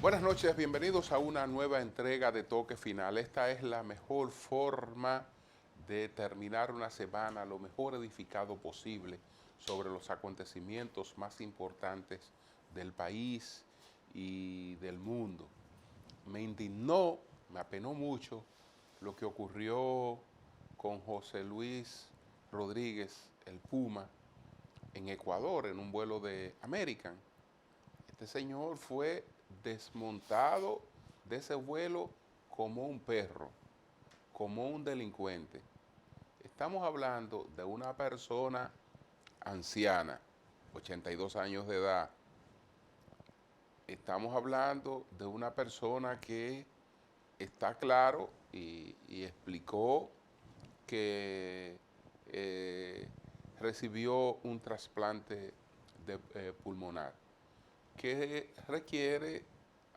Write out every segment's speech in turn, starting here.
Buenas noches, bienvenidos a una nueva entrega de Toque Final. Esta es la mejor forma de terminar una semana lo mejor edificado posible sobre los acontecimientos más importantes del país y del mundo. Me indignó, me apenó mucho lo que ocurrió con José Luis Rodríguez, el Puma, en Ecuador, en un vuelo de American. Este señor fue desmontado de ese vuelo como un perro, como un delincuente. Estamos hablando de una persona anciana, 82 años de edad. Estamos hablando de una persona que está claro y explicó que recibió un trasplante pulmonar que requiere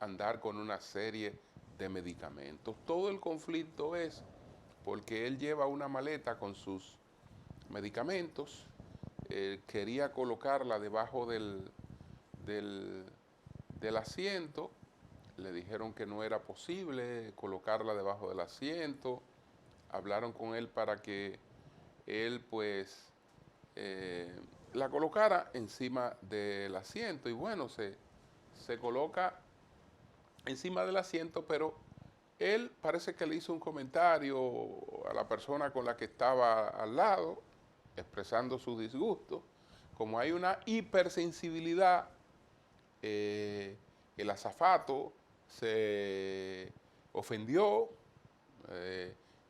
andar con una serie de medicamentos. Todo el conflicto es porque él lleva una maleta con sus medicamentos, quería colocarla debajo del, del asiento, le dijeron que no era posible colocarla debajo del asiento, hablaron con él para que él pues la colocara encima del asiento y bueno, se coloca encima del asiento, pero él parece que le hizo un comentario a la persona con la que estaba al lado, expresando su disgusto. Como hay una hipersensibilidad, el azafato se ofendió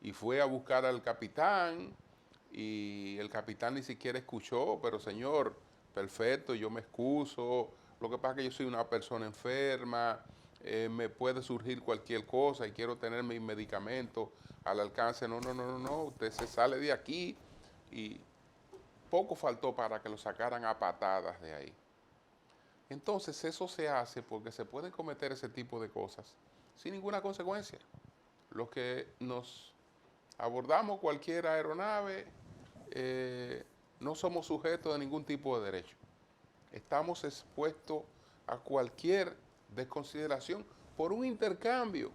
y fue a buscar al capitán y el capitán ni siquiera escuchó, pero señor, perfecto, yo me excuso, lo que pasa es que yo soy una persona enferma, me puede surgir cualquier cosa y quiero tener mis medicamentos al alcance. No, no, no, no, no, usted se sale de aquí y poco faltó para que lo sacaran a patadas de ahí. Entonces eso se hace porque se pueden cometer ese tipo de cosas sin ninguna consecuencia. Los que nos abordamos cualquier aeronave no somos sujetos de ningún tipo de derecho. Estamos expuestos a cualquier desconsideración por un intercambio,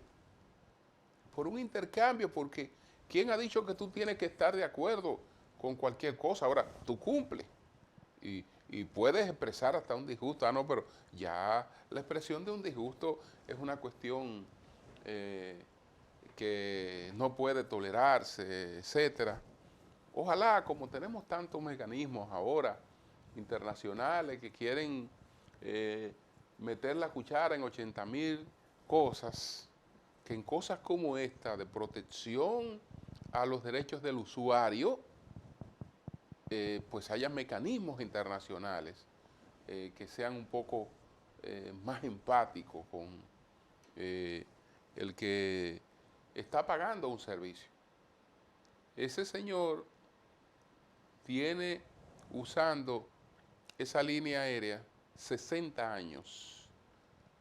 porque ¿quién ha dicho que tú tienes que estar de acuerdo con cualquier cosa? Ahora, tú cumples y puedes expresar hasta un disgusto. Ah, no, pero ya la expresión de un disgusto es una cuestión que no puede tolerarse, etcétera. Ojalá, como tenemos tantos mecanismos ahora internacionales que quieren meter la cuchara en 80.000 cosas, que en cosas como esta de protección a los derechos del usuario, pues haya mecanismos internacionales que sean un poco más empáticos con eh, el que está pagando un servicio. Ese señor tiene usando esa línea aérea 60 años,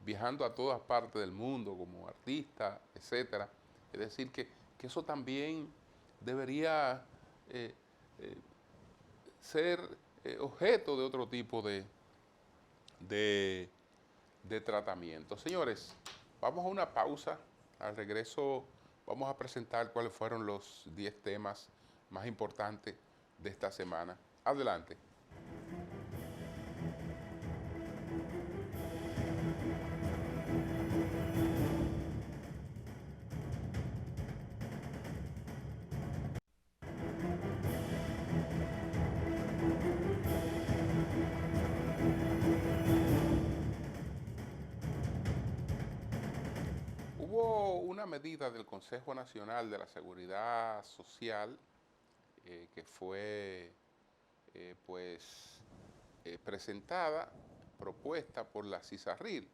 viajando a todas partes del mundo como artista, etcétera. Es decir, que eso también debería eh, eh, ser objeto de otro tipo de, de tratamiento. Señores, vamos a una pausa. Al regreso vamos a presentar cuáles fueron los 10 temas más importantes de esta semana. Adelante. Hubo una medida del Consejo Nacional de la Seguridad Social que fue presentada, propuesta por la CISARRIL,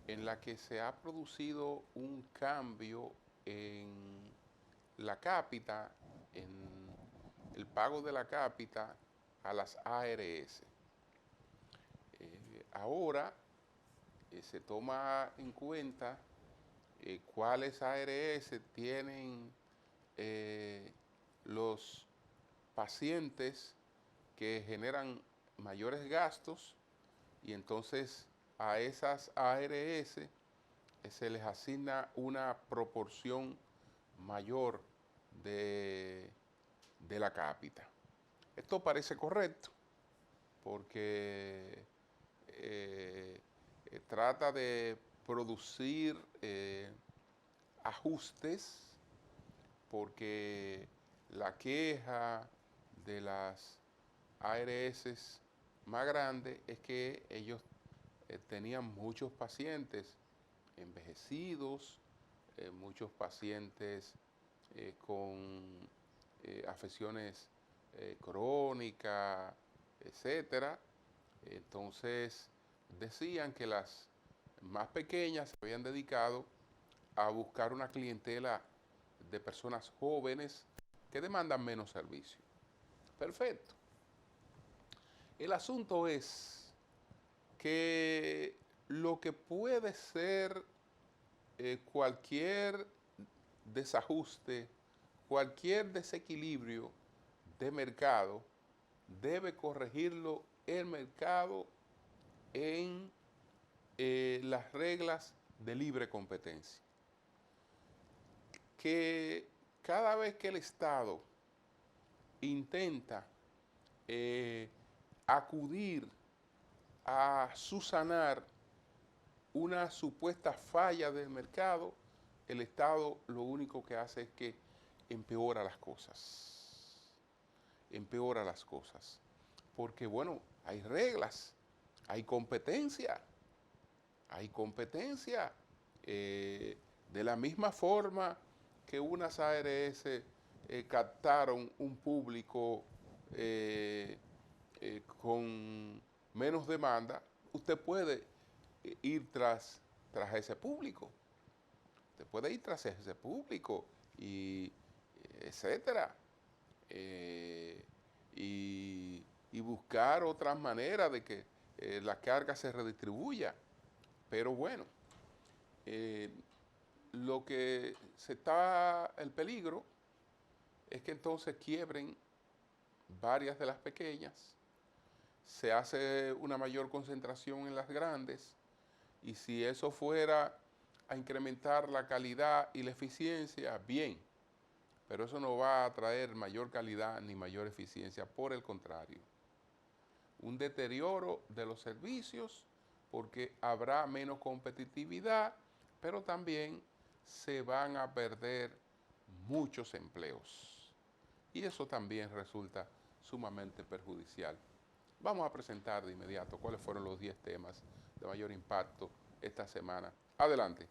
en la que se ha producido un cambio en la cápita, en el pago de la cápita a las ARS. Ahora se toma en cuenta cuáles ARS tienen los pacientes que generan mayores gastos y entonces a esas ARS se les asigna una proporción mayor de, de la cápita. Esto parece correcto porque trata de producir ajustes, porque la queja de las ARS más grandes es que ellos tenían muchos pacientes envejecidos, muchos pacientes con afecciones crónicas, etcétera. Entonces decían que las más pequeñas se habían dedicado a buscar una clientela de personas jóvenes que demandan menos servicio. Perfecto. El asunto es que lo que puede ser cualquier desajuste, cualquier desequilibrio de mercado, debe corregirlo el mercado en las reglas de libre competencia. Que cada vez que el Estado intenta acudir a subsanar una supuesta falla del mercado, el Estado lo único que hace es que empeora las cosas. Empeora las cosas. Porque bueno, hay reglas, hay competencia, hay competencia. De la misma forma que unas ARS captaron un público con menos demanda, usted puede ir tras ese público. Usted puede ir tras ese público y etcétera. Eh, y buscar otras maneras de que la carga se redistribuya. Pero bueno, eh, lo que se está, el peligro es que entonces quiebren varias de las pequeñas, se hace una mayor concentración en las grandes, y si eso fuera a incrementar la calidad y la eficiencia, bien, pero eso no va a traer mayor calidad ni mayor eficiencia, por el contrario, un deterioro de los servicios porque habrá menos competitividad, pero también se van a perder muchos empleos. Y eso también resulta sumamente perjudicial. Vamos a presentar de inmediato cuáles fueron los 10 temas de mayor impacto esta semana. Adelante.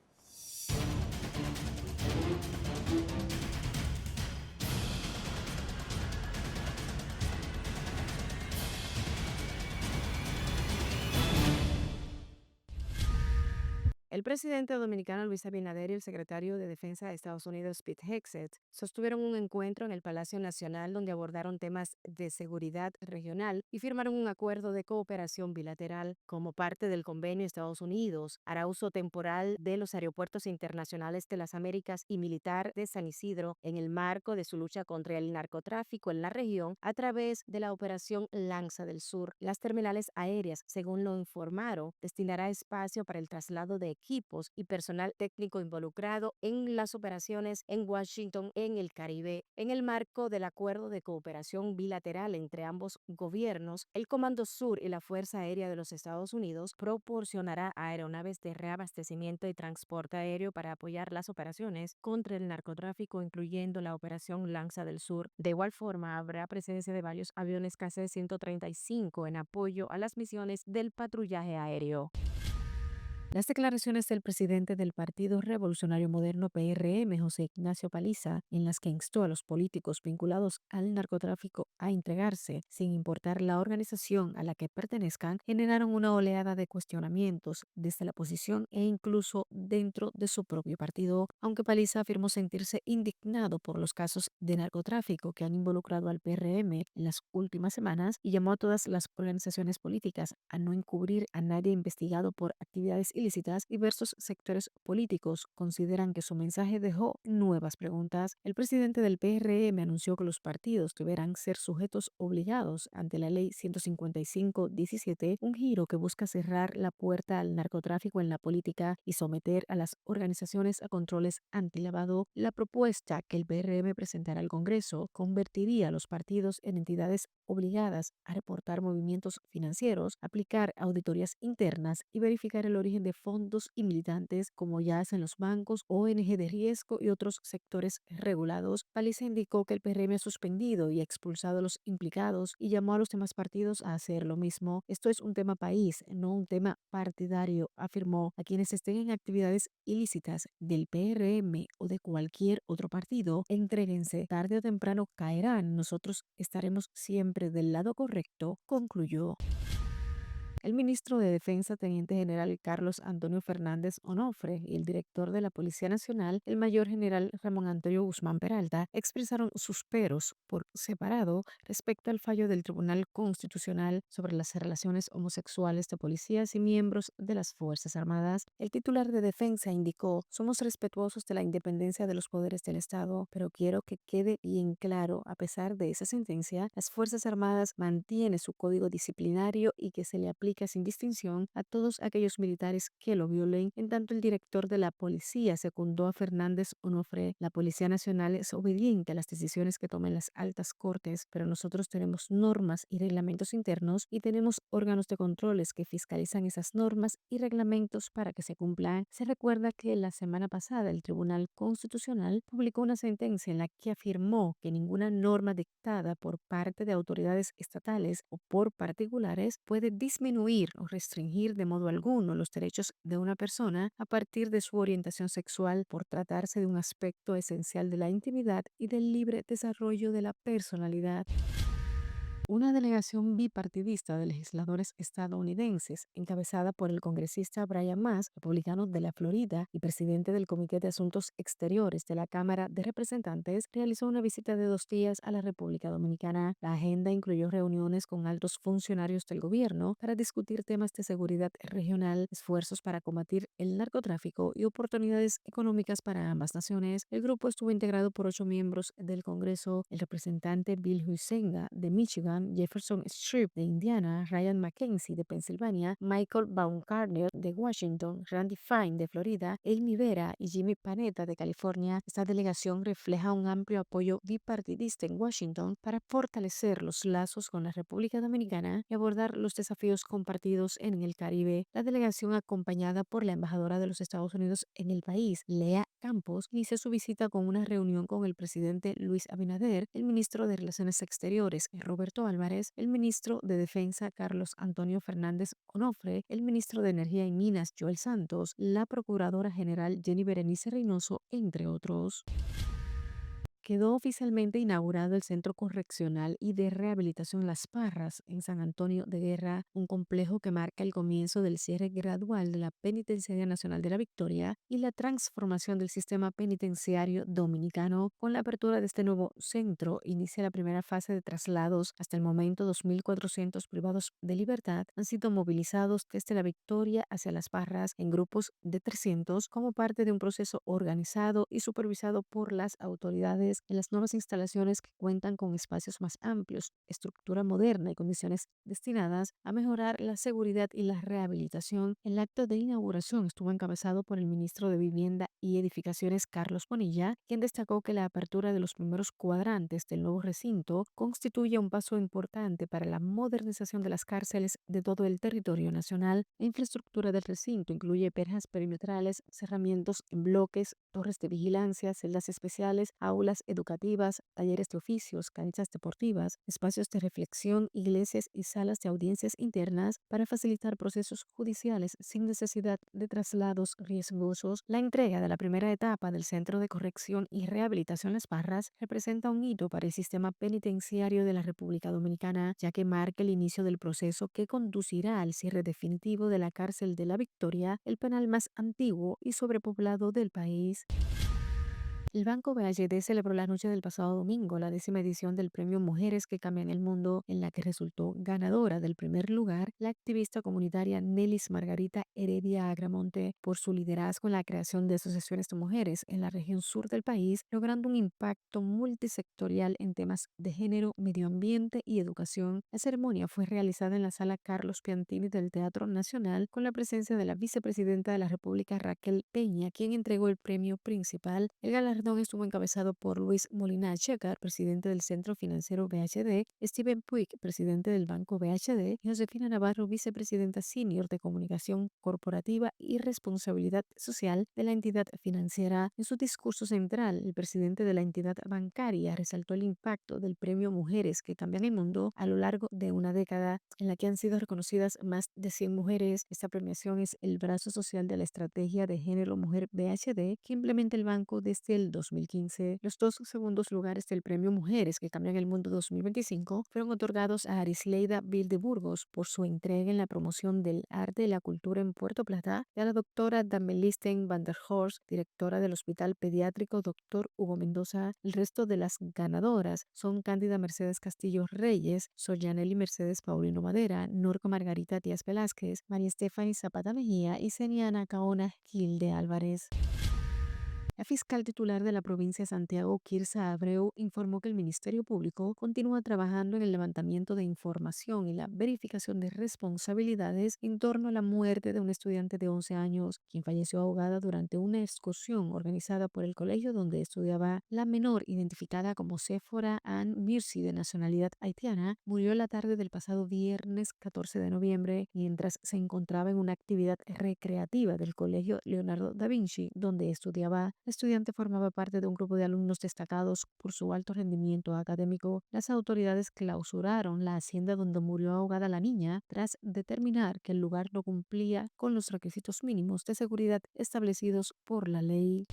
El presidente dominicano Luis Abinader y el secretario de Defensa de Estados Unidos, Pete Hegseth, sostuvieron un encuentro en el Palacio Nacional donde abordaron temas de seguridad regional y firmaron un acuerdo de cooperación bilateral. Como parte del convenio, Estados Unidos hará uso temporal de los aeropuertos internacionales de las Américas y militar de San Isidro en el marco de su lucha contra el narcotráfico en la región a través de la operación Lanza del Sur. Las terminales aéreas, según lo informaron, destinará espacio para el traslado de equipos y personal técnico involucrado en las operaciones en Washington, en el Caribe. En el marco del acuerdo de cooperación bilateral entre ambos gobiernos, el Comando Sur y la Fuerza Aérea de los Estados Unidos proporcionará aeronaves de reabastecimiento y transporte aéreo para apoyar las operaciones contra el narcotráfico, incluyendo la operación Lanza del Sur. De igual forma, habrá presencia de varios aviones KC-135 en apoyo a las misiones del patrullaje aéreo. Las declaraciones del presidente del Partido Revolucionario Moderno PRM, José Ignacio Paliza, en las que instó a los políticos vinculados al narcotráfico a entregarse, sin importar la organización a la que pertenezcan, generaron una oleada de cuestionamientos desde la oposición e incluso dentro de su propio partido, aunque Paliza afirmó sentirse indignado por los casos de narcotráfico que han involucrado al PRM en las últimas semanas y llamó a todas las organizaciones políticas a no encubrir a nadie investigado por actividades ilegales ilícitas, diversos sectores políticos consideran que su mensaje dejó nuevas preguntas. El presidente del PRM anunció que los partidos deberán ser sujetos obligados ante la ley 155-17, un giro que busca cerrar la puerta al narcotráfico en la política y someter a las organizaciones a controles antilavado. La propuesta que el PRM presentará al Congreso convertiría a los partidos en entidades obligadas a reportar movimientos financieros, aplicar auditorías internas y verificar el origen de fondos y militantes, como ya hacen los bancos, ONG de riesgo y otros sectores regulados. Paliza indicó que el PRM ha suspendido y expulsado a los implicados y llamó a los demás partidos a hacer lo mismo. Esto es un tema país, no un tema partidario, afirmó. A quienes estén en actividades ilícitas del PRM o de cualquier otro partido, entréguense, tarde o temprano caerán. Nosotros estaremos siempre del lado correcto, concluyó. El ministro de Defensa, Teniente General Carlos Antonio Fernández Onofre, y el director de la Policía Nacional, el Mayor General Ramón Antonio Guzmán Peralta, expresaron sus peros por separado respecto al fallo del Tribunal Constitucional sobre las relaciones homosexuales de policías y miembros de las Fuerzas Armadas. El titular de Defensa indicó: somos respetuosos de la independencia de los poderes del Estado, pero quiero que quede bien claro, a pesar de esa sentencia, las Fuerzas Armadas mantienen su código disciplinario y que se le aplica sin distinción a todos aquellos militares que lo violen. En tanto, el director de la policía secundó a Fernández Onofre: la Policía Nacional es obediente a las decisiones que tomen las altas cortes, pero nosotros tenemos normas y reglamentos internos y tenemos órganos de controles que fiscalizan esas normas y reglamentos para que se cumplan. Se recuerda que la semana pasada el Tribunal Constitucional publicó una sentencia en la que afirmó que ninguna norma dictada por parte de autoridades estatales o por particulares puede disminuir o restringir de modo alguno los derechos de una persona a partir de su orientación sexual, por tratarse de un aspecto esencial de la intimidad y del libre desarrollo de la personalidad. Una delegación bipartidista de legisladores estadounidenses, encabezada por el congresista Brian Mast, republicano de la Florida y presidente del Comité de Asuntos Exteriores de la Cámara de Representantes, realizó una visita de 2 días a la República Dominicana. La agenda incluyó reuniones con altos funcionarios del gobierno para discutir temas de seguridad regional, esfuerzos para combatir el narcotráfico y oportunidades económicas para ambas naciones. El grupo estuvo integrado por 8 miembros del Congreso: el representante Bill Huizenga de Michigan, Jefferson Strip de Indiana, Ryan McKenzie de Pensilvania, Michael Baumgartner de Washington, Randy Fine de Florida, Amy Vera y Jimmy Panetta de California. Esta delegación refleja un amplio apoyo bipartidista en Washington para fortalecer los lazos con la República Dominicana y abordar los desafíos compartidos en el Caribe. La delegación, acompañada por la embajadora de los Estados Unidos en el país, Lea Campos, inició su visita con una reunión con el presidente Luis Abinader, el ministro de Relaciones Exteriores Roberto Álvarez, el ministro de Defensa Carlos Antonio Fernández Onofre, el ministro de Energía y Minas Joel Santos, la procuradora general Jenny Berenice Reynoso, entre otros. Quedó oficialmente inaugurado el Centro Correccional y de Rehabilitación Las Parras en San Antonio de Guerra, un complejo que marca el comienzo del cierre gradual de la Penitenciaría Nacional de la Victoria y la transformación del sistema penitenciario dominicano. Con la apertura de este nuevo centro, inicia la primera fase de traslados. Hasta el momento, 2.400 privados de libertad han sido movilizados desde la Victoria hacia Las Parras en grupos de 300 como parte de un proceso organizado y supervisado por las autoridades. En las nuevas instalaciones, que cuentan con espacios más amplios, estructura moderna y condiciones destinadas a mejorar la seguridad y la rehabilitación. El acto de inauguración estuvo encabezado por el ministro de Vivienda y Edificaciones, Carlos Bonilla, quien destacó que la apertura de los primeros cuadrantes del nuevo recinto constituye un paso importante para la modernización de las cárceles de todo el territorio nacional. La infraestructura del recinto incluye verjas perimetrales, cerramientos en bloques, torres de vigilancia, celdas especiales, aulas educativas, talleres de oficios, canchas deportivas, espacios de reflexión, iglesias y salas de audiencias internas para facilitar procesos judiciales sin necesidad de traslados riesgosos. La entrega de la primera etapa del Centro de Corrección y Rehabilitación Las Parras representa un hito para el sistema penitenciario de la República Dominicana, ya que marca el inicio del proceso que conducirá al cierre definitivo de la cárcel de la Victoria, el penal más antiguo y sobrepoblado del país. El Banco BHD celebró la noche del pasado domingo la 10ª edición del Premio Mujeres que Cambian el Mundo, en la que resultó ganadora del primer lugar la activista comunitaria Nelis Margarita Heredia Agramonte por su liderazgo en la creación de asociaciones de mujeres en la región sur del país, logrando un impacto multisectorial en temas de género, medio ambiente y educación. La ceremonia fue realizada en la sala Carlos Piantini del Teatro Nacional con la presencia de la vicepresidenta de la República Raquel Peña, quien entregó el premio principal. El galardón estuvo encabezado por Luis Molina Checar, presidente del Centro Financiero BHD, Steven Puig, presidente del Banco BHD, y Josefina Navarro, vicepresidenta senior de Comunicación Corporativa y Responsabilidad Social de la entidad financiera. En su discurso central, el presidente de la entidad bancaria resaltó el impacto del Premio Mujeres que Cambian el Mundo a lo largo de una década, en la que han sido reconocidas más de 100 mujeres. Esta premiación es el brazo social de la estrategia de género mujer BHD que implementa el banco desde el 2015. Los dos segundos lugares del Premio Mujeres que Cambian el Mundo 2025 fueron otorgados a Arisleida Vildeburgos por su entrega en la promoción del arte y la cultura en Puerto Plata, y a la doctora Damelisten van der Horst, directora del Hospital Pediátrico Dr. Hugo Mendoza. El resto de las ganadoras son Cándida Mercedes Castillo Reyes, Soyaneli Mercedes Paulino Madera, Norca Margarita Díaz Velázquez, María Estefany Zapata Mejía y Seniana Caona Gil de Álvarez. La fiscal titular de la provincia de Santiago, Kirsa Abreu, informó que el Ministerio Público continúa trabajando en el levantamiento de información y la verificación de responsabilidades en torno a la muerte de una estudiante de 11 años, quien falleció ahogada durante una excursión organizada por el colegio donde estudiaba. La menor, identificada como Sephora Ann Mirsi, de nacionalidad haitiana, murió la tarde del pasado viernes 14 de noviembre mientras se encontraba en una actividad recreativa del colegio Leonardo da Vinci, donde estudiaba. La estudiante formaba parte de un grupo de alumnos destacados por su alto rendimiento académico. Las autoridades clausuraron la hacienda donde murió ahogada la niña tras determinar que el lugar no cumplía con los requisitos mínimos de seguridad establecidos por la ley.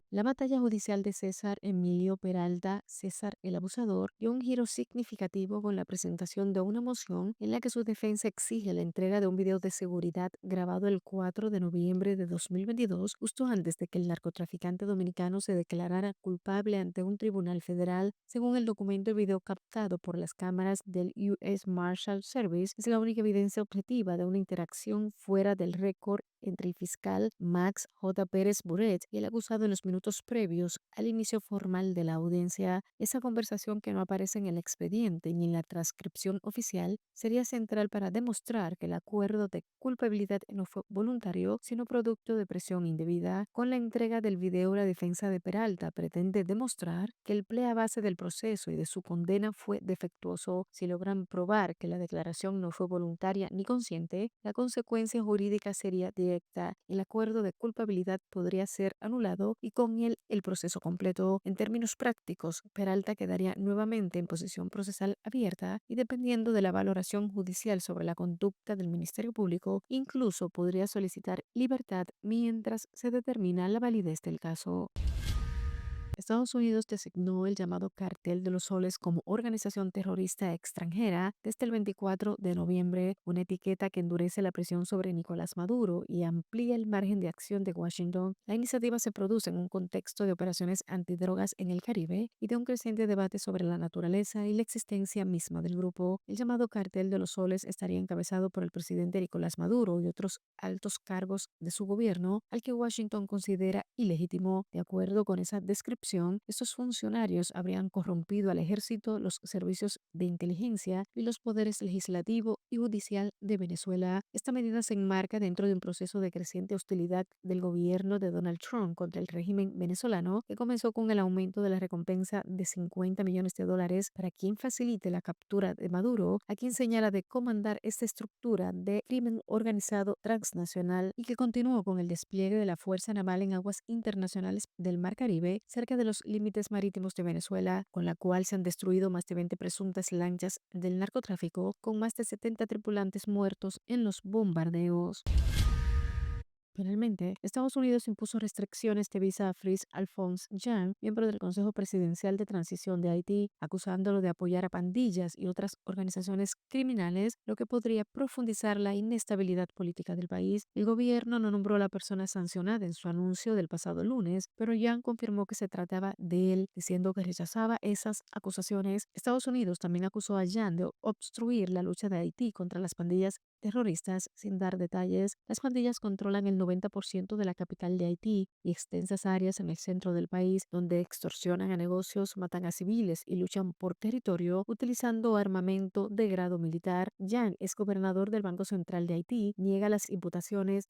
La batalla judicial de César Emilio Peralta, César el Abusador, dio un giro significativo con la presentación de una moción en la que su defensa exige la entrega de un video de seguridad grabado el 4 de noviembre de 2022, justo antes de que el narcotraficante dominicano se declarara culpable ante un tribunal federal. Según el documento, el video captado por las cámaras del U.S. Marshal Service es la única evidencia objetiva de una interacción fuera del récord entre el fiscal Max J. Pérez Buret y el acusado en los minutos previos al inicio formal de la audiencia. Esa conversación, que no aparece en el expediente ni en la transcripción oficial, sería central para demostrar que el acuerdo de culpabilidad no fue voluntario, sino producto de presión indebida. Con la entrega del video, la defensa de Peralta pretende demostrar que el plea base del proceso y de su condena fue defectuoso. Si logran probar que la declaración no fue voluntaria ni consciente, la consecuencia jurídica sería directa. El acuerdo de culpabilidad podría ser anulado y con él el proceso completo. En términos prácticos, Peralta quedaría nuevamente en posición procesal abierta y, dependiendo de la valoración judicial sobre la conducta del Ministerio Público, incluso podría solicitar libertad mientras se determina la validez del caso. Estados Unidos designó el llamado Cartel de los Soles como organización terrorista extranjera desde el 24 de noviembre, una etiqueta que endurece la presión sobre Nicolás Maduro y amplía el margen de acción de Washington. La iniciativa se produce en un contexto de operaciones antidrogas en el Caribe y de un creciente debate sobre la naturaleza y la existencia misma del grupo. El llamado Cartel de los Soles estaría encabezado por el presidente Nicolás Maduro y otros altos cargos de su gobierno, al que Washington considera ilegítimo. De acuerdo con esa descripción, estos funcionarios habrían corrompido al ejército, los servicios de inteligencia y los poderes legislativo y judicial de Venezuela. Esta medida se enmarca dentro de un proceso de creciente hostilidad del gobierno de Donald Trump contra el régimen venezolano, que comenzó con el aumento de la recompensa de $50 millones para quien facilite la captura de Maduro, a quien señala de comandar esta estructura de crimen organizado transnacional, y que continuó con el despliegue de la Fuerza Naval en aguas internacionales del Mar Caribe, cerca de los límites marítimos de Venezuela, con la cual se han destruido más de 20 presuntas lanchas del narcotráfico, con más de 70 tripulantes muertos en los bombardeos. Finalmente, Estados Unidos impuso restricciones de visa a Fritz Alphonse Jean, miembro del Consejo Presidencial de Transición de Haití, acusándolo de apoyar a pandillas y otras organizaciones criminales, lo que podría profundizar la inestabilidad política del país. El gobierno no nombró a la persona sancionada en su anuncio del pasado lunes, pero Jean confirmó que se trataba de él, diciendo que rechazaba esas acusaciones. Estados Unidos también acusó a Jean de obstruir la lucha de Haití contra las pandillas terroristas. Sin dar detalles, las pandillas controlan el 90% de la capital de Haití y extensas áreas en el centro del país, donde extorsionan a negocios, matan a civiles y luchan por territorio utilizando armamento de grado militar. Yang es gobernador del Banco Central de Haití, niega las imputaciones.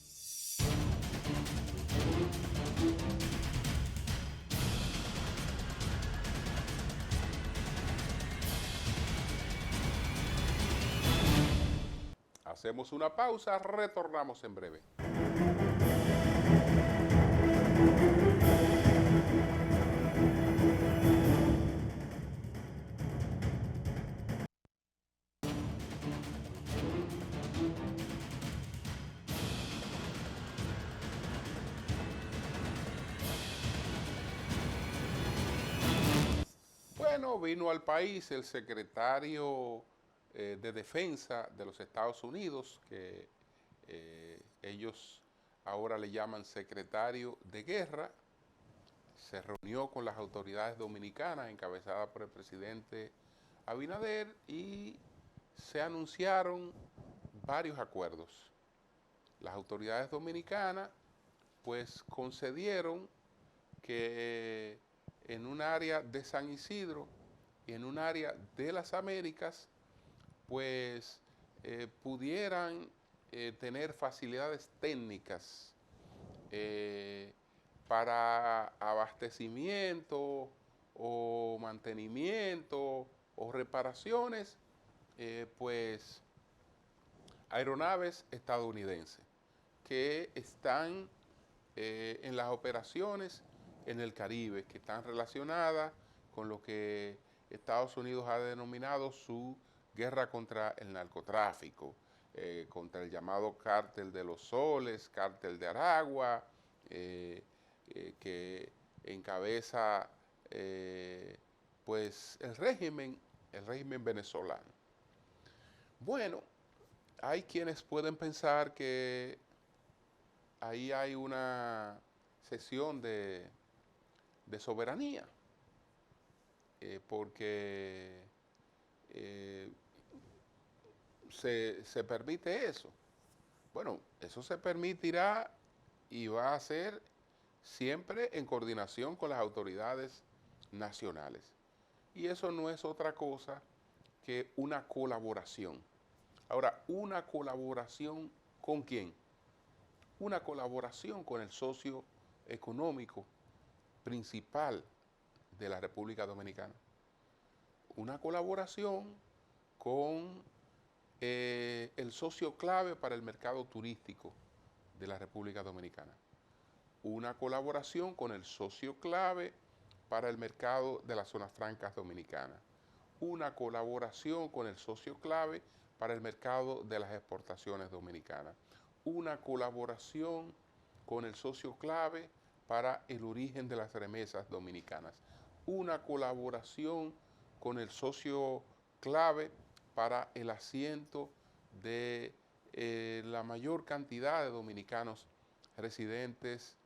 Hacemos una pausa, retornamos en breve. Bueno, vino al país el secretario de Defensa de los Estados Unidos, que ellos ahora le llaman secretario de Guerra. Se reunió con las autoridades dominicanas encabezadas por el presidente Abinader y se anunciaron varios acuerdos. Las autoridades dominicanas pues concedieron que en un área de San Isidro y en un área de las Américas pues pudieran tener facilidades técnicas para abastecimiento o mantenimiento o reparaciones, pues aeronaves estadounidenses que están en las operaciones en el Caribe, que están relacionadas con lo que Estados Unidos ha denominado su guerra contra el narcotráfico, contra el llamado cártel de los soles, cártel de Aragua, que encabeza pues el régimen venezolano. Bueno, hay quienes pueden pensar que ahí hay una cesión de soberanía, porque se permite eso. Bueno, eso se permitirá y va a ser siempre en coordinación con las autoridades nacionales. Y eso no es otra cosa que una colaboración. Ahora, ¿una colaboración con quién? Una colaboración con el socio económico principal de la República Dominicana. Una colaboración con el socio clave para el mercado turístico de la República Dominicana. Una colaboración con el socio clave para el mercado de las zonas francas dominicanas. Una colaboración con el socio clave para el mercado de las exportaciones dominicanas. Una colaboración con el socio clave para el origen de las remesas dominicanas. Una colaboración con el socio clave para el asiento de la mayor cantidad de dominicanos residentes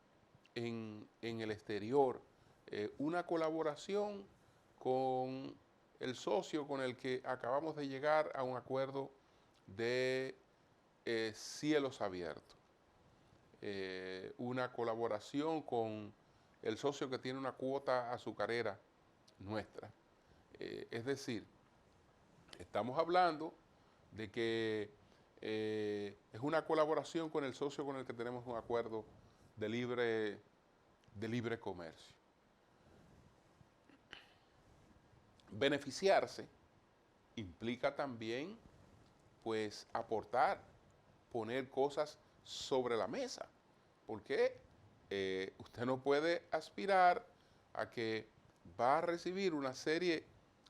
en el exterior. Una colaboración con el socio con el que acabamos de llegar a un acuerdo de cielos abiertos. Una colaboración con el socio que tiene una cuota azucarera nuestra. Es decir, estamos hablando de que es una colaboración con el socio con el que tenemos un acuerdo de libre comercio. Beneficiarse implica también, pues, aportar, poner cosas sobre la mesa, porque usted no puede aspirar a que va a recibir una serie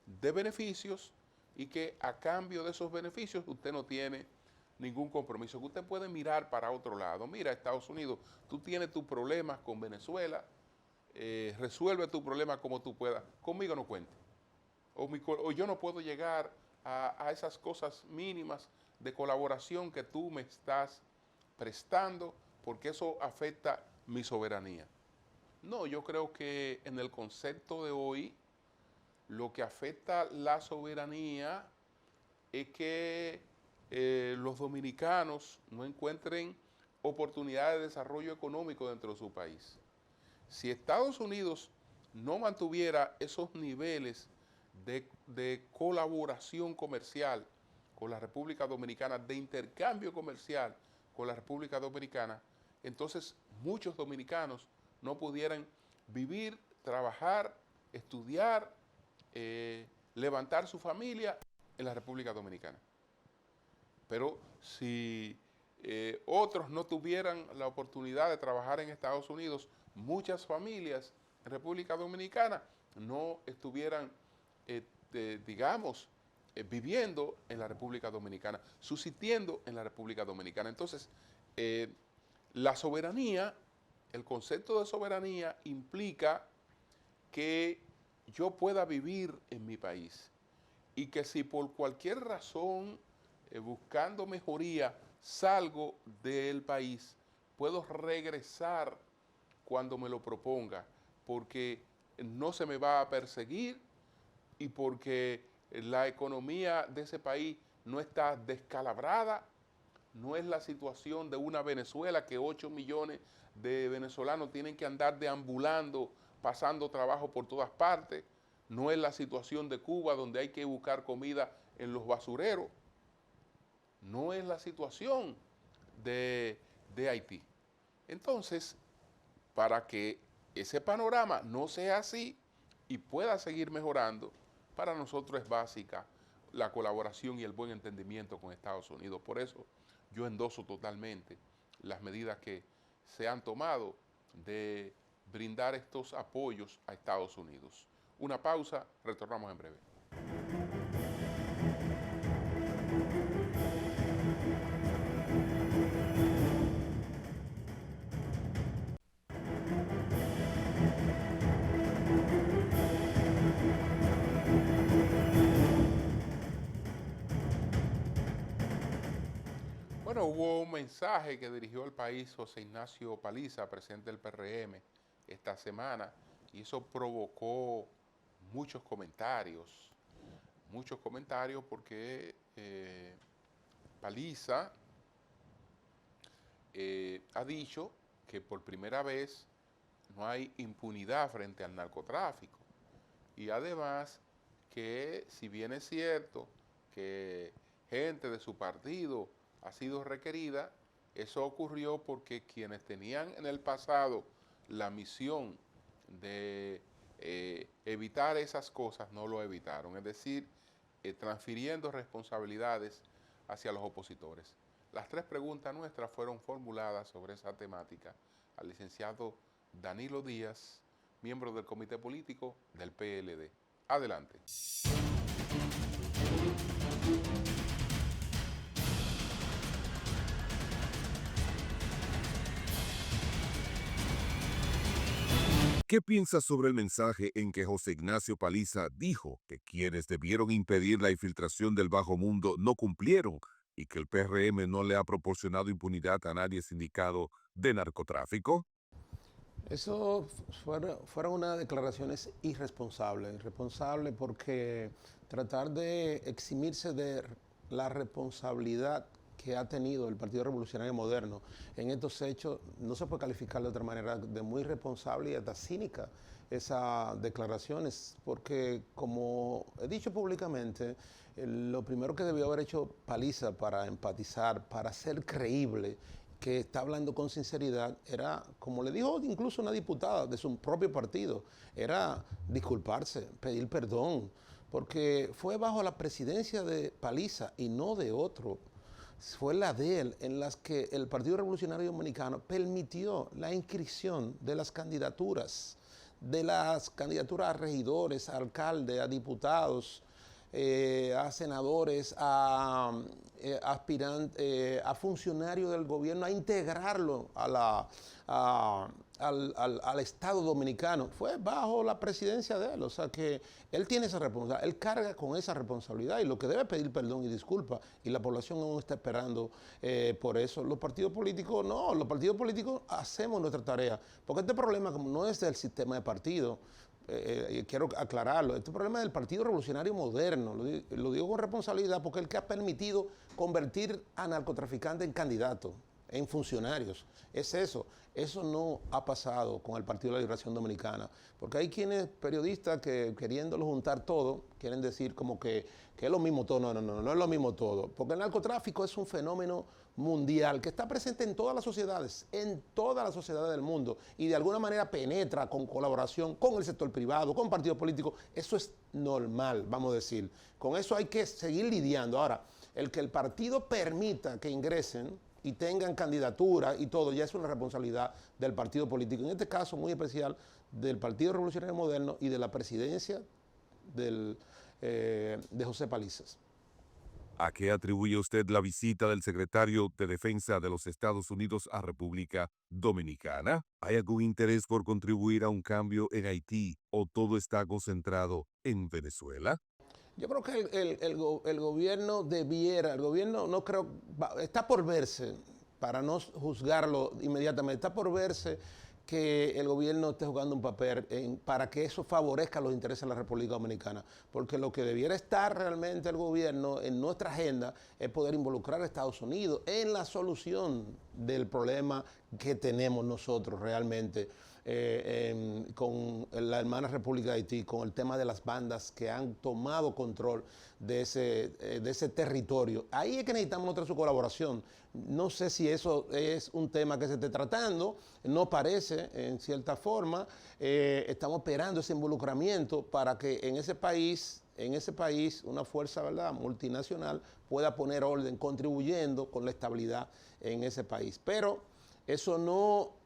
de beneficios y que a cambio de esos beneficios usted no tiene ningún compromiso, que usted puede mirar para otro lado. Mira, Estados Unidos, tú tienes tus problemas con Venezuela, resuelve tu problema como tú puedas, conmigo no cuente. O yo no puedo llegar a esas cosas mínimas de colaboración que tú me estás prestando porque eso afecta mi soberanía. No, yo creo que en el concepto de hoy, lo que afecta la soberanía es que los dominicanos no encuentren oportunidades de desarrollo económico dentro de su país. Si Estados Unidos no mantuviera esos niveles de colaboración comercial con la República Dominicana, de intercambio comercial con la República Dominicana, entonces muchos dominicanos no pudieran vivir, trabajar, estudiar, levantar su familia en la República Dominicana. Pero si otros no tuvieran la oportunidad de trabajar en Estados Unidos, muchas familias en República Dominicana no estuvieran, digamos, viviendo en la República Dominicana, subsistiendo en la República Dominicana. Entonces, la soberanía, el concepto de soberanía implica que yo pueda vivir en mi país y que si por cualquier razón, buscando mejoría, salgo del país, puedo regresar cuando me lo proponga, porque no se me va a perseguir y porque la economía de ese país no está descalabrada. No es la situación de una Venezuela que 8 millones de venezolanos tienen que andar deambulando, pasando trabajo por todas partes. No es la situación de Cuba donde hay que buscar comida en los basureros. No es la situación de Haití. Entonces, para que ese panorama no sea así y pueda seguir mejorando, para nosotros es básica la colaboración y el buen entendimiento con Estados Unidos. Por eso yo endoso totalmente las medidas que se han tomado de brindar estos apoyos a Estados Unidos. Una pausa, retornamos en breve. Bueno, hubo un mensaje que dirigió al país José Ignacio Paliza, presidente del PRM, esta semana, y eso provocó muchos comentarios porque Paliza ha dicho que por primera vez no hay impunidad frente al narcotráfico. Y además que si bien es cierto que gente de su partido ha sido requerida, eso ocurrió porque quienes tenían en el pasado la misión de evitar esas cosas no lo evitaron, es decir, transfiriendo responsabilidades hacia los opositores. Las 3 preguntas nuestras fueron formuladas sobre esa temática al licenciado Danilo Díaz, miembro del Comité Político del PLD. Adelante. ¿Qué piensas sobre el mensaje en que José Ignacio Paliza dijo que quienes debieron impedir la infiltración del bajo mundo no cumplieron y que el PRM no le ha proporcionado impunidad a nadie sindicado de narcotráfico? Eso fueron unas declaraciones irresponsables porque tratar de eximirse de la responsabilidad que ha tenido el Partido Revolucionario Moderno en estos hechos no se puede calificar de otra manera de muy irresponsable y hasta cínica esas declaraciones, porque como he dicho públicamente, lo primero que debió haber hecho Paliza para empatizar, para ser creíble, que está hablando con sinceridad, era, como le dijo incluso una diputada de su propio partido, era disculparse, pedir perdón, porque fue bajo la presidencia de Paliza y no de otro. Fue la de él en las que el Partido Revolucionario Dominicano permitió la inscripción de las candidaturas a regidores, a alcaldes, a diputados, a senadores, a aspirantes, a funcionarios del gobierno, a integrarlo al Estado dominicano. Fue bajo la presidencia de él, o sea que él tiene esa responsabilidad, él carga con esa responsabilidad y lo que debe pedir perdón y disculpas, y la población aún está esperando por eso. Los partidos políticos, no, los partidos políticos hacemos nuestra tarea, porque este problema como no es del sistema de partido, quiero aclararlo, este problema es del Partido Revolucionario Moderno, lo digo con responsabilidad porque es el que ha permitido convertir a narcotraficantes en candidatos, en funcionarios, es eso. Eso no ha pasado con el Partido de la Liberación Dominicana, porque hay quienes, periodistas, que queriéndolo juntar todo, quieren decir como que es lo mismo todo. No es lo mismo todo, porque el narcotráfico es un fenómeno mundial que está presente en todas las sociedades del mundo, y de alguna manera penetra con colaboración con el sector privado, con partidos políticos. Eso es normal, vamos a decir. Con eso hay que seguir lidiando. Ahora, el que el partido permita que ingresen y tengan candidatura y todo, ya es una responsabilidad del partido político, en este caso muy especial del Partido Revolucionario Moderno y de la presidencia de José Palizas. ¿A qué atribuye usted la visita del secretario de Defensa de los Estados Unidos a República Dominicana? ¿Hay algún interés por contribuir a un cambio en Haití o todo está concentrado en Venezuela? Yo creo que el gobierno el gobierno no creo, está por verse, para no juzgarlo inmediatamente, está por verse que el gobierno esté jugando un papel para que eso favorezca los intereses de la República Dominicana, porque lo que debiera estar realmente el gobierno en nuestra agenda es poder involucrar a Estados Unidos en la solución del problema que tenemos nosotros realmente con la hermana República de Haití, con el tema de las bandas que han tomado control de ese territorio. Ahí es que necesitamos nuestra su colaboración. No sé si eso es un tema que se esté tratando, no parece en cierta forma. Estamos esperando ese involucramiento para que en ese país una fuerza, ¿verdad?, multinacional pueda poner orden, contribuyendo con la estabilidad en ese país. Pero eso no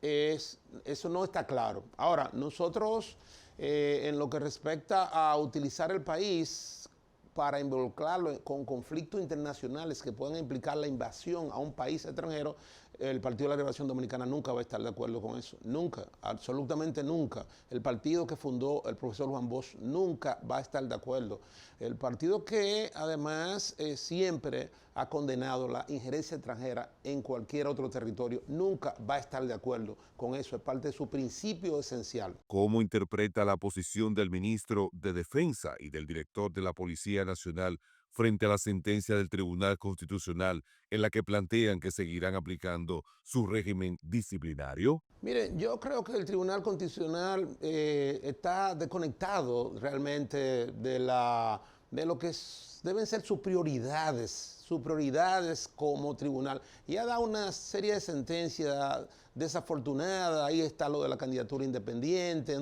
está claro. Ahora, nosotros, en lo que respecta a utilizar el país para involucrarlo con conflictos internacionales que puedan implicar la invasión a un país extranjero, el Partido de la Liberación Dominicana nunca va a estar de acuerdo con eso. Nunca, absolutamente nunca. El partido que fundó el profesor Juan Bosch nunca va a estar de acuerdo. El partido que además siempre ha condenado la injerencia extranjera en cualquier otro territorio, nunca va a estar de acuerdo con eso. Es parte de su principio esencial. ¿Cómo interpreta la posición del ministro de Defensa y del director de la Policía Nacional frente a la sentencia del Tribunal Constitucional en la que plantean que seguirán aplicando su régimen disciplinario? Miren, yo creo que el Tribunal Constitucional está desconectado realmente de lo que deben ser sus prioridades como tribunal. Y ha dado una serie de sentencias desafortunadas. Ahí está lo de la candidatura independiente,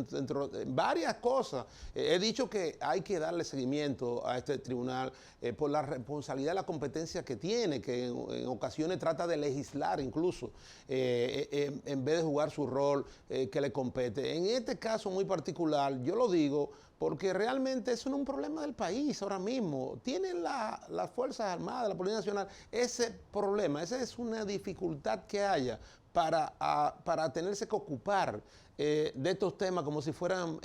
varias cosas. He dicho que hay que darle seguimiento a este tribunal por la responsabilidad y la competencia que tiene, que en ocasiones trata de legislar incluso, en vez de jugar su rol que le compete. En este caso muy particular, yo lo digo porque realmente eso no es un problema del país ahora mismo. Tienen las Fuerzas Armadas, la Policía Nacional, ese problema, esa es una dificultad que haya para tenerse que ocupar de estos temas como si fueran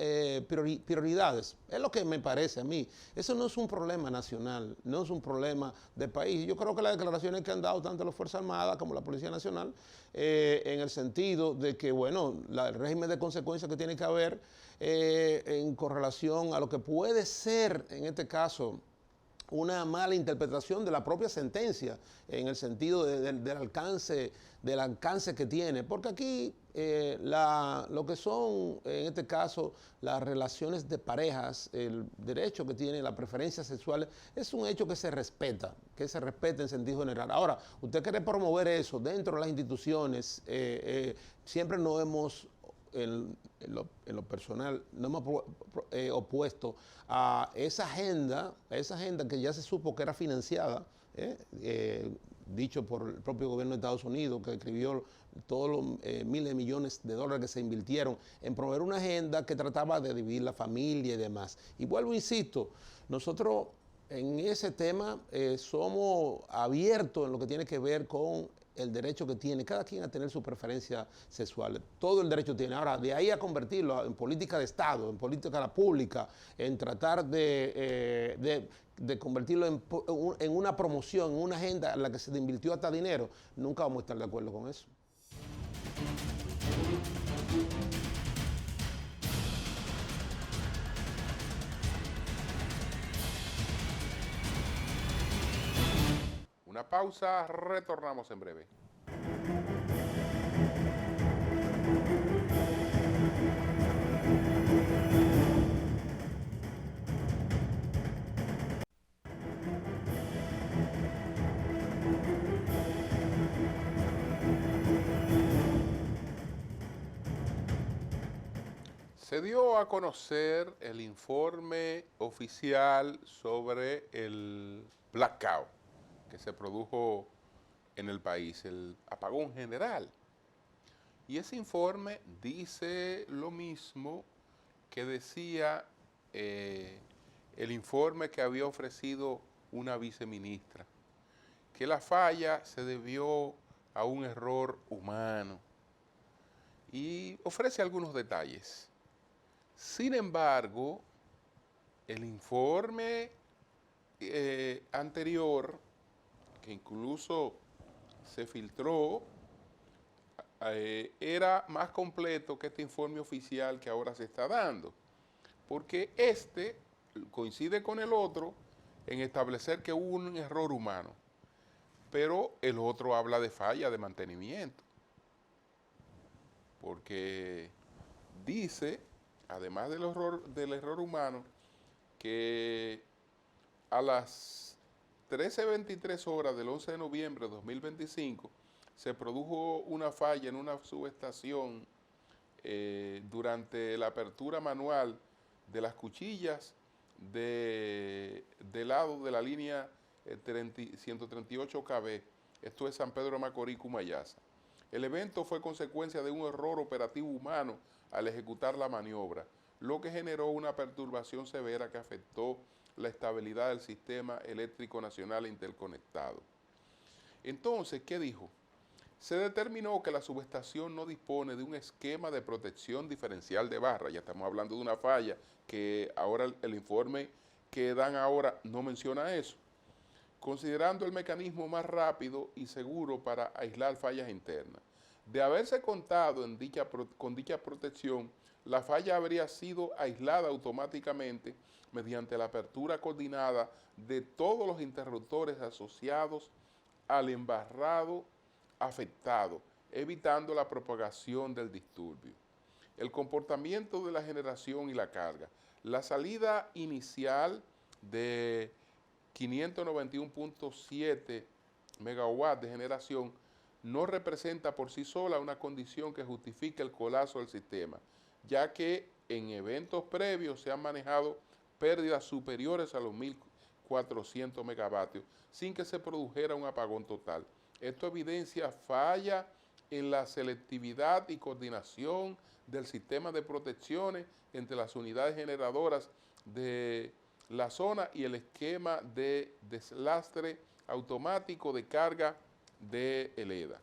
prioridades. Es lo que me parece a mí. Eso no es un problema nacional, no es un problema de país. Yo creo que las declaraciones que han dado tanto las Fuerzas Armadas como la Policía Nacional, en el sentido de que, bueno, el régimen de consecuencias que tiene que haber en correlación a lo que puede ser, en este caso, una mala interpretación de la propia sentencia, en el sentido del alcance que tiene, porque aquí lo que son, en este caso, las relaciones de parejas, el derecho que tiene, las preferencias sexuales, es un hecho que se respeta en sentido general. Ahora, usted quiere promover eso dentro de las instituciones, siempre nos hemos en lo personal, no me he opuesto a esa agenda que ya se supo que era financiada dicho por el propio gobierno de Estados Unidos, que escribió todos los miles de millones de dólares que se invirtieron en promover una agenda que trataba de dividir la familia y demás. Y vuelvo, insisto, nosotros en ese tema somos abiertos en lo que tiene que ver con el derecho que tiene cada quien a tener su preferencia sexual. Todo el derecho tiene. Ahora, de ahí a convertirlo en política de Estado, en política pública, en tratar de convertirlo en una promoción, en una agenda en la que se invirtió hasta dinero, nunca vamos a estar de acuerdo con eso. Una pausa, retornamos en breve. Se dio a conocer el informe oficial sobre el blackout que se produjo en el país, el apagón general. Y ese informe dice lo mismo que decía el informe que había ofrecido una viceministra, que la falla se debió a un error humano, y ofrece algunos detalles. Sin embargo, el informe anterior, que incluso se filtró, era más completo que este informe oficial que ahora se está dando, porque este coincide con el otro en establecer que hubo un error humano, pero el otro habla de falla de mantenimiento, porque dice, además del error humano, que a las 13:23 horas del 11 de noviembre de 2025 se produjo una falla en una subestación durante la apertura manual de las cuchillas del lado de la línea 138 KB, esto es San Pedro de Macorís, Cumayasa. El evento fue consecuencia de un error operativo humano al ejecutar la maniobra, lo que generó una perturbación severa que afectó la estabilidad del sistema eléctrico nacional interconectado. Entonces, ¿qué dijo? Se determinó que la subestación no dispone de un esquema de protección diferencial de barra. Ya estamos hablando de una falla que ahora el informe que dan ahora no menciona eso. Considerando el mecanismo más rápido y seguro para aislar fallas internas. De haberse contado con dicha protección, la falla habría sido aislada automáticamente mediante la apertura coordinada de todos los interruptores asociados al embarrado afectado, evitando la propagación del disturbio. El comportamiento de la generación y la carga. La salida inicial de 591.7 megawatts de generación no representa por sí sola una condición que justifique el colapso del sistema, ya que en eventos previos se han manejado pérdidas superiores a los 1.400 megavatios sin que se produjera un apagón total. Esto evidencia falla en la selectividad y coordinación del sistema de protecciones entre las unidades generadoras de la zona y el esquema de deslastre automático de carga de ELEDA.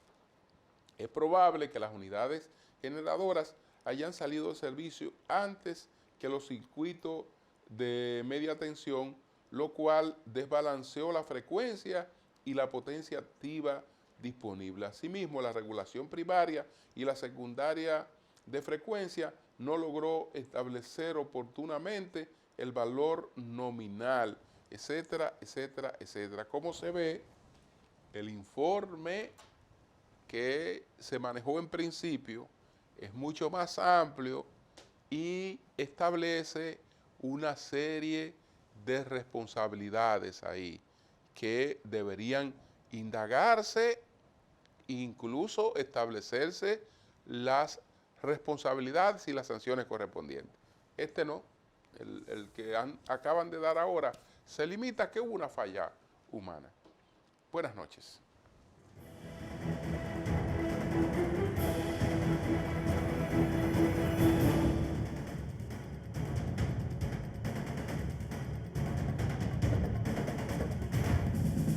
Es probable que las unidades generadoras hayan salido de servicio antes que los circuitos de media tensión, lo cual desbalanceó la frecuencia y la potencia activa disponible. Asimismo, la regulación primaria y la secundaria de frecuencia no logró establecer oportunamente el valor nominal, etcétera, etcétera, etcétera. Como se ve, el informe que se manejó en principio es mucho más amplio y establece una serie de responsabilidades ahí que deberían indagarse e incluso establecerse las responsabilidades y las sanciones correspondientes. Este no, el que acaban de dar ahora, se limita a que hubo una falla humana. Buenas noches.